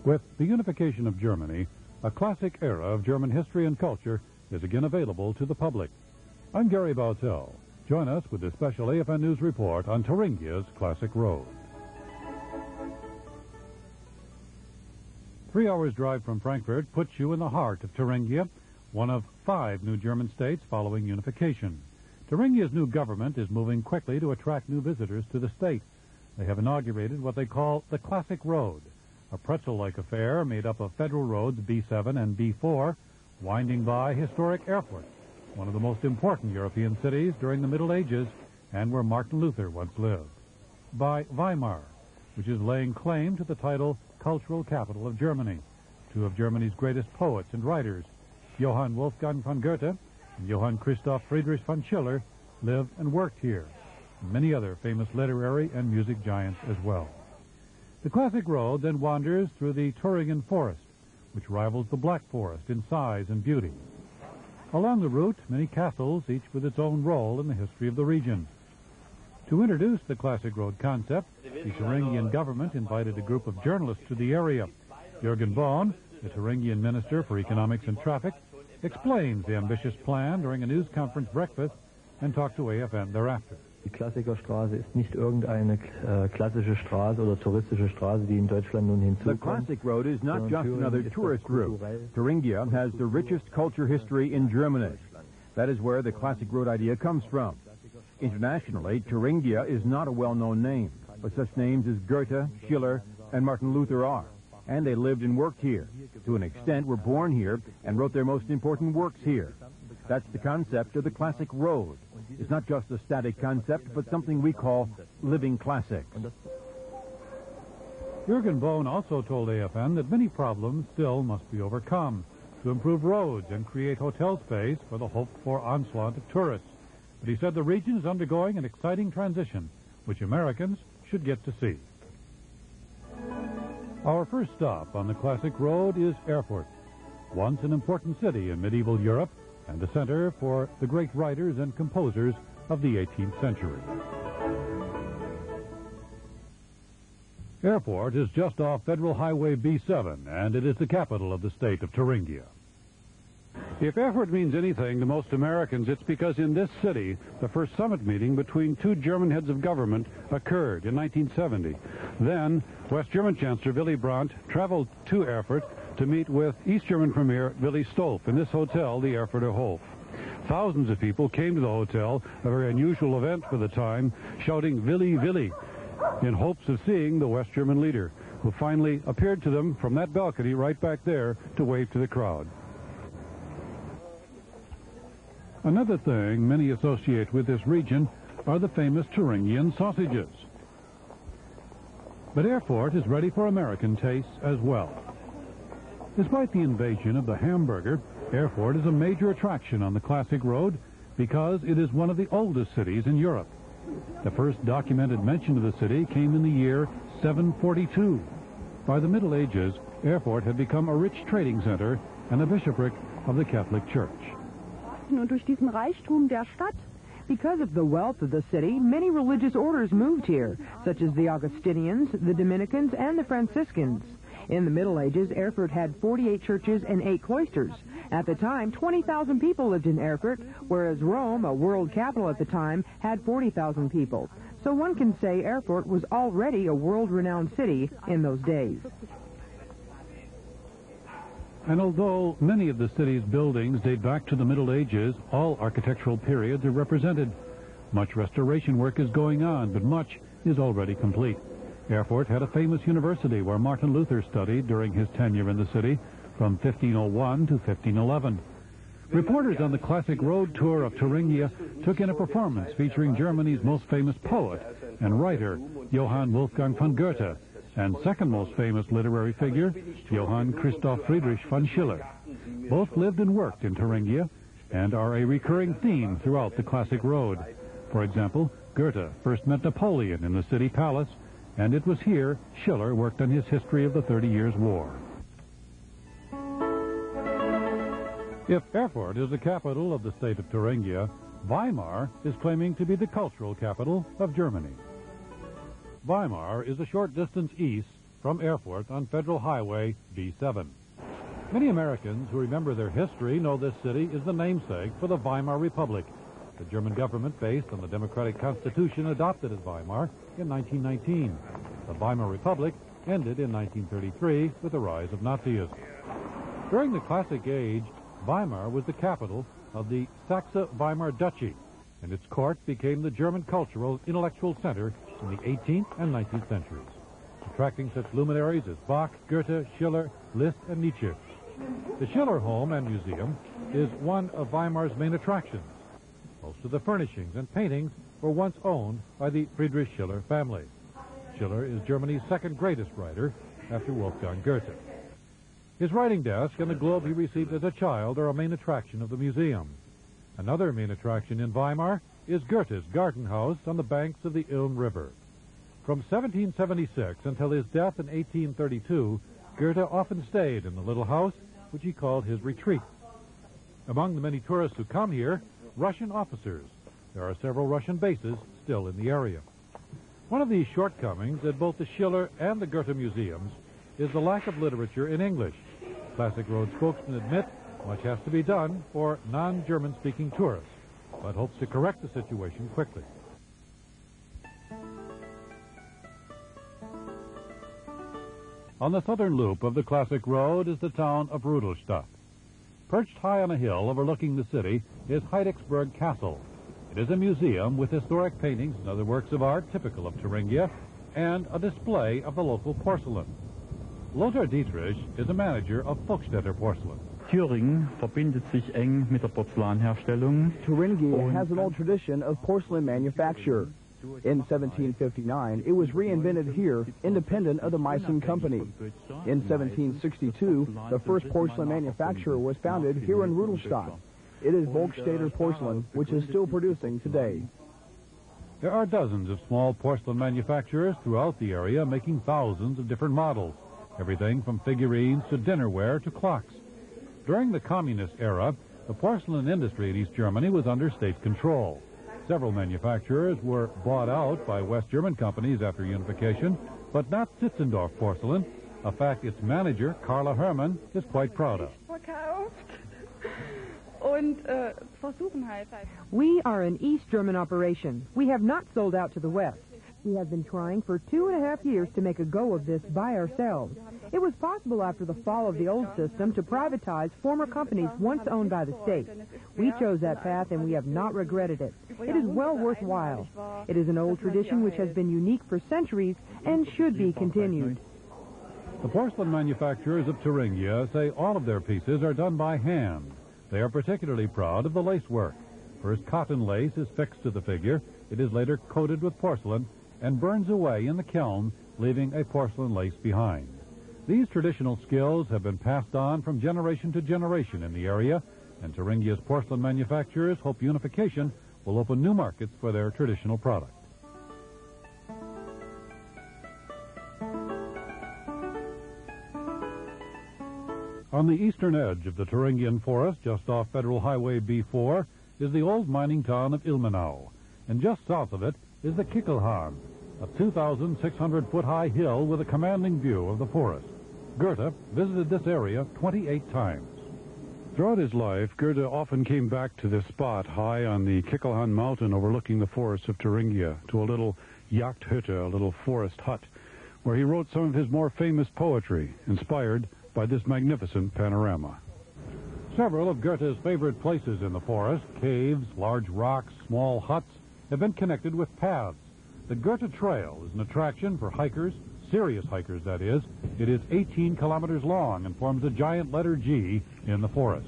With the unification of Germany, a classic era of German history and culture is again available to the public. I'm Gary Bautell. Join us with this special AFN News report on Thuringia's classic road. 3 hours drive from Frankfurt puts you in the heart of Thuringia, one of 5 new German states following unification. Thuringia's new government is moving quickly to attract new visitors to the state. They have inaugurated what they call the Classic Road, a pretzel-like affair made up of federal roads B7 and B4, winding by historic Erfurt, one of the most important European cities during the Middle Ages and where Martin Luther once lived. By Weimar, which is laying claim to the title Cultural Capital of Germany. 2 of Germany's greatest poets and writers, Johann Wolfgang von Goethe and Johann Christoph Friedrich von Schiller, lived and worked here, and many other famous literary and music giants as well. The Classic Road then wanders through the Thuringian Forest, which rivals the Black Forest in size and beauty. Along the route, many castles, each with its own role in the history of the region. To introduce the Classic Road concept, the Thuringian government invited a group of journalists to the area. Jürgen Bohn, the Thuringian Minister for Economics and Traffic, explains the ambitious plan during a news conference breakfast and talked to AFN thereafter. Die Klassikerstraße ist nicht irgendeine klassische Straße oder touristische Straße, die in Deutschland nun hinzukommt. The Classic Road is not just another tourist route. Thuringia has the richest culture history in Germany. That is where the Classic Road idea comes from. Internationally, Thuringia is not a well-known name, but such names as Goethe, Schiller, and Martin Luther are. And they lived and worked here. To an extent, were born here and wrote their most important works here. That's the concept of the Classic Road. It's not just a static concept, but something we call living classics. Jürgen Bohn also told AFN that many problems still must be overcome to improve roads and create hotel space for the hoped-for onslaught of tourists. But he said the region is undergoing an exciting transition, which Americans should get to see. Our first stop on the Classic Road is Erfurt, once an important city in medieval Europe and a center for the great writers and composers of the 18th century. Erfurt is just off Federal Highway B7, and it is the capital of the state of Thuringia. If Erfurt means anything to most Americans, it's because in this city, the first summit meeting between 2 German heads of government occurred in 1970. Then, West German Chancellor Willy Brandt traveled to Erfurt to meet with East German Premier Willi Stolf in this hotel, the Erfurter Hof. Thousands of people came to the hotel, a very unusual event for the time, shouting Willi, Willi, in hopes of seeing the West German leader, who finally appeared to them from that balcony right back there to wave to the crowd. Another thing many associate with this region are the famous Thuringian sausages. But Erfurt is ready for American tastes as well. Despite the invasion of the hamburger, Erfurt is a major attraction on the Classic Road because it is one of the oldest cities in Europe. The first documented mention of the city came in the year 742. By the Middle Ages, Erfurt had become a rich trading center and a bishopric of the Catholic Church. Und durch diesen Reichtum der Stadt. Because of the wealth of the city, many religious orders moved here, such as the Augustinians, the Dominicans, and the Franciscans. In the Middle Ages, Erfurt had 48 churches and 8 cloisters. At the time, 20,000 people lived in Erfurt, whereas Rome, a world capital at the time, had 40,000 people. So one can say Erfurt was already a world-renowned city in those days. And although many of the city's buildings date back to the Middle Ages, all architectural periods are represented. Much restoration work is going on, but much is already complete. Erfurt had a famous university where Martin Luther studied during his tenure in the city from 1501 to 1511. Reporters on the Classic Road tour of Thuringia took in a performance featuring Germany's most famous poet and writer, Johann Wolfgang von Goethe, and second most famous literary figure, Johann Christoph Friedrich von Schiller. Both lived and worked in Thuringia and are a recurring theme throughout the Classic Road. For example, Goethe first met Napoleon in the city palace, and it was here Schiller worked on his history of the 30 Years' War. If Erfurt is the capital of the state of Thuringia, Weimar is claiming to be the cultural capital of Germany. Weimar is a short distance east from Erfurt on Federal Highway B7. Many Americans who remember their history know this city is the namesake for the Weimar Republic, the German government based on the democratic constitution adopted at Weimar in 1919. The Weimar Republic ended in 1933 with the rise of Nazism. During the Classic Age, Weimar was the capital of the Saxe-Weimar Duchy, and its court became the German cultural intellectual center in the 18th and 19th centuries, attracting such luminaries as Bach, Goethe, Schiller, Liszt, and Nietzsche. The Schiller Home and Museum is one of Weimar's main attractions. Most of the furnishings and paintings were once owned by the Friedrich Schiller family. Schiller is Germany's second greatest writer after Wolfgang Goethe. His writing desk and the globe he received as a child are a main attraction of the museum. Another main attraction in Weimar is Goethe's garden house on the banks of the Ilm River. From 1776 until his death in 1832, Goethe often stayed in the little house, which he called his retreat. Among the many tourists who come here, Russian officers. There are several Russian bases still in the area. One of these shortcomings at both the Schiller and the Goethe museums is the lack of literature in English. Classic Road spokesmen admit much has to be done for non-German speaking tourists, but hopes to correct the situation quickly. On the southern loop of the Classic Road is the town of Rudolstadt. Perched high on a hill overlooking the city is Heidelberg Castle. It is a museum with historic paintings and other works of art typical of Thuringia, and a display of the local porcelain. Lothar Dietrich is a manager of Volkstädter porcelain. Thüringen verbindet sich eng mit der Porzellanherstellung. Thuringia has an old tradition of porcelain manufacture. In 1759, it was reinvented here, independent of the Meissen Company. In 1762, the first porcelain manufacturer was founded here in Rudolstadt. It is Volkstädter porcelain, which is still producing today. There are dozens of small porcelain manufacturers throughout the area making thousands of different models, everything from figurines to dinnerware to clocks. During the communist era, the porcelain industry in East Germany was under state control. Several manufacturers were bought out by West German companies after unification, but not Sitzendorf porcelain, a fact its manager, Carla Herrmann, is quite proud of. We are an East German operation. We have not sold out to the West. We have been trying for 2.5 years to make a go of this by ourselves. It was possible after the fall of the old system to privatize former companies once owned by the state. We chose that path and we have not regretted it. It is well worthwhile. It is an old tradition which has been unique for centuries and should be continued. The porcelain manufacturers of Thuringia say all of their pieces are done by hand. They are particularly proud of the lace work. First, cotton lace is fixed to the figure. It is later coated with porcelain and burns away in the kiln, leaving a porcelain lace behind. These traditional skills have been passed on from generation to generation in the area, and Thuringia's porcelain manufacturers hope unification will open new markets for their traditional product. On the eastern edge of the Thuringian forest, just off Federal Highway B4, is the old mining town of Ilmenau, and just south of it is the Kickelhahn, a 2,600-foot-high hill with a commanding view of the forest. Goethe visited this area 28 times. Throughout his life, Goethe often came back to this spot high on the Kickelhahn mountain overlooking the forests of Thuringia, to a little Jagdhütte, a little forest hut, where he wrote some of his more famous poetry, inspired by this magnificent panorama. Several of Goethe's favorite places in the forest, caves, large rocks, small huts, have been connected with paths. The Goethe Trail is an attraction for hikers, serious hikers that is. It is 18 kilometers long and forms a giant letter G in the forest.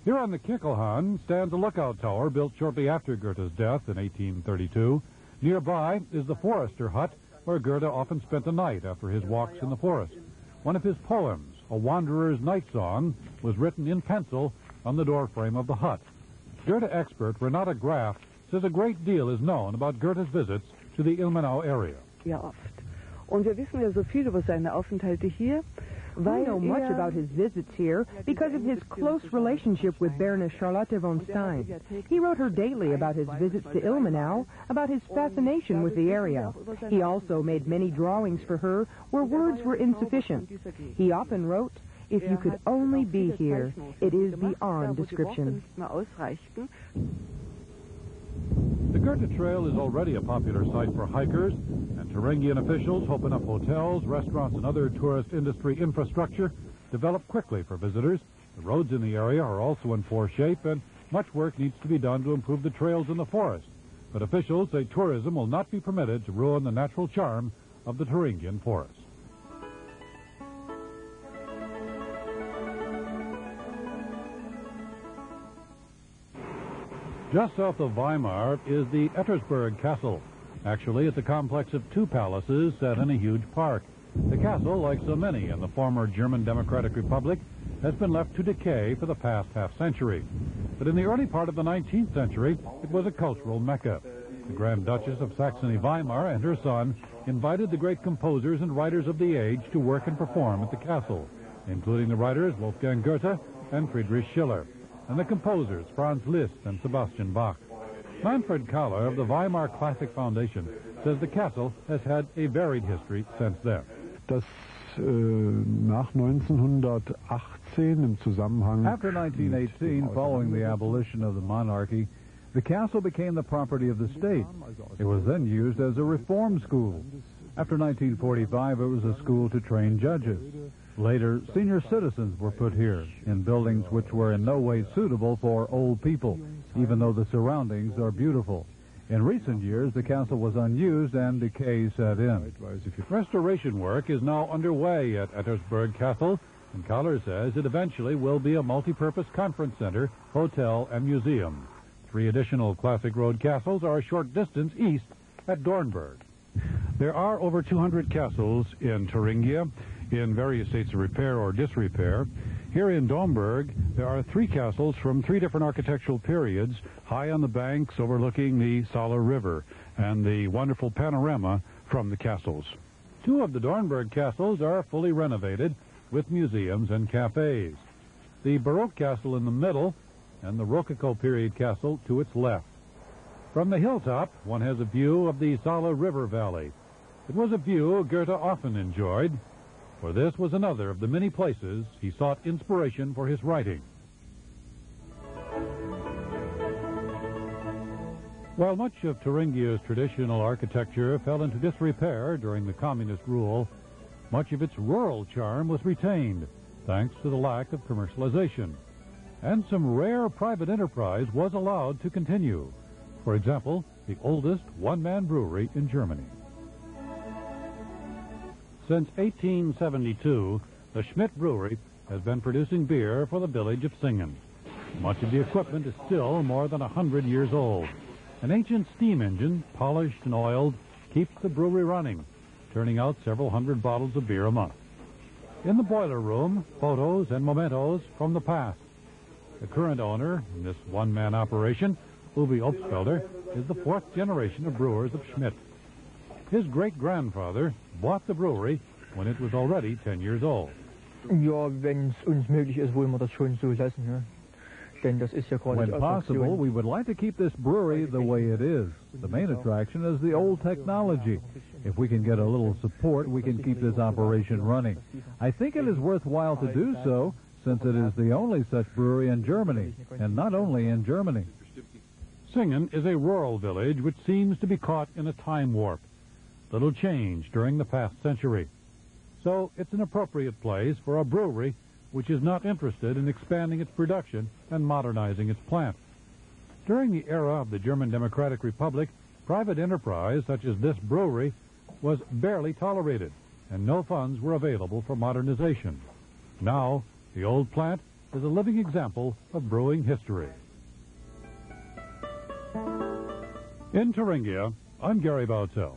Here on the Kickelhahn stands a lookout tower built shortly after Goethe's death in 1832. Nearby is the Forester Hut, where Goethe often spent the night after his walks in the forest. One of his poems, A Wanderer's Night Song, was written in pencil on the doorframe of the hut. Goethe expert Renata Graf says a great deal is known about Goethe's visits to the Ilmenau area. Ja, oft. Und wir wissen ja so viel über seine Aufenthalte hier. We know much about his visits here because of his close relationship with Baroness Charlotte von Stein. He wrote her daily about his visits to Ilmenau, about his fascination with the area. He also made many drawings for her where words were insufficient. He often wrote, "If you could only be here, it is beyond description." The Goethe Trail is already a popular site for hikers, and Thuringian officials hope enough hotels, restaurants, and other tourist industry infrastructure develop quickly for visitors. The roads in the area are also in poor shape, and much work needs to be done to improve the trails in the forest. But officials say tourism will not be permitted to ruin the natural charm of the Thuringian forest. Just south of Weimar is the Ettersburg Castle. Actually, it's a complex of two palaces set in a huge park. The castle, like so many in the former German Democratic Republic, has been left to decay for the past half-century. But in the early part of the 19th century, it was a cultural mecca. The Grand Duchess of Saxony-Weimar and her son invited the great composers and writers of the age to work and perform at the castle, including the writers Wolfgang Goethe and Friedrich Schiller, and the composers Franz Liszt and Sebastian Bach. Manfred Kahler of the Weimar Classic Foundation says the castle has had a varied history since then. Nach 1918 im Zusammenhang After 1918, following the abolition of the monarchy, the castle became the property of the state. It was then used as a reform school. After 1945, it was a school to train judges. Later, senior citizens were put here in buildings which were in no way suitable for old people, even though the surroundings are beautiful. In recent years, the castle was unused and decay set in. Restoration work is now underway at Ettersburg Castle, and Kahler says it eventually will be a multi-purpose conference center, hotel, and museum. 3 additional classic road castles are a short distance east at Dornberg. There are over 200 castles in Thuringia, in various states of repair or disrepair. Here in Dornberg, there are 3 castles from 3 different architectural periods, high on the banks overlooking the Saale River and the wonderful panorama from the castles. 2 of the Dornberg castles are fully renovated with museums and cafes. The Baroque castle in the middle and the Rococo period castle to its left. From the hilltop, one has a view of the Saale River Valley. It was a view Goethe often enjoyed, for this was another of the many places he sought inspiration for his writing. While much of Thuringia's traditional architecture fell into disrepair during the communist rule, much of its rural charm was retained, thanks to the lack of commercialization. And some rare private enterprise was allowed to continue. For example, the oldest one-man brewery in Germany. Since 1872, the Schmidt Brewery has been producing beer for the village of Singen. Much of the equipment is still more than 100 years old. An ancient steam engine, polished and oiled, keeps the brewery running, turning out several hundred bottles of beer a month. In the boiler room, photos and mementos from the past. The current owner in this one-man operation, Uwe Obstfelder, is the 4th generation of brewers of Schmidt. His great-grandfather bought the brewery when it was already 10 years old. Ja, wenn es uns möglich ist, wollen wir das schon so lassen, ne? Denn das ist ja gerade When possible, we would like to keep this brewery the way it is. The main attraction is the old technology. If we can get a little support, we can keep this operation running. I think it is worthwhile to do so, since it is the only such brewery in Germany, and not only in Germany. Singen is a rural village which seems to be caught in a time warp. Little change during the past century. So it's an appropriate place for a brewery which is not interested in expanding its production and modernizing its plant. During the era of the German Democratic Republic, private enterprise such as this brewery was barely tolerated, and no funds were available for modernization. Now, the old plant is a living example of brewing history. In Thuringia, I'm Gary Bautell.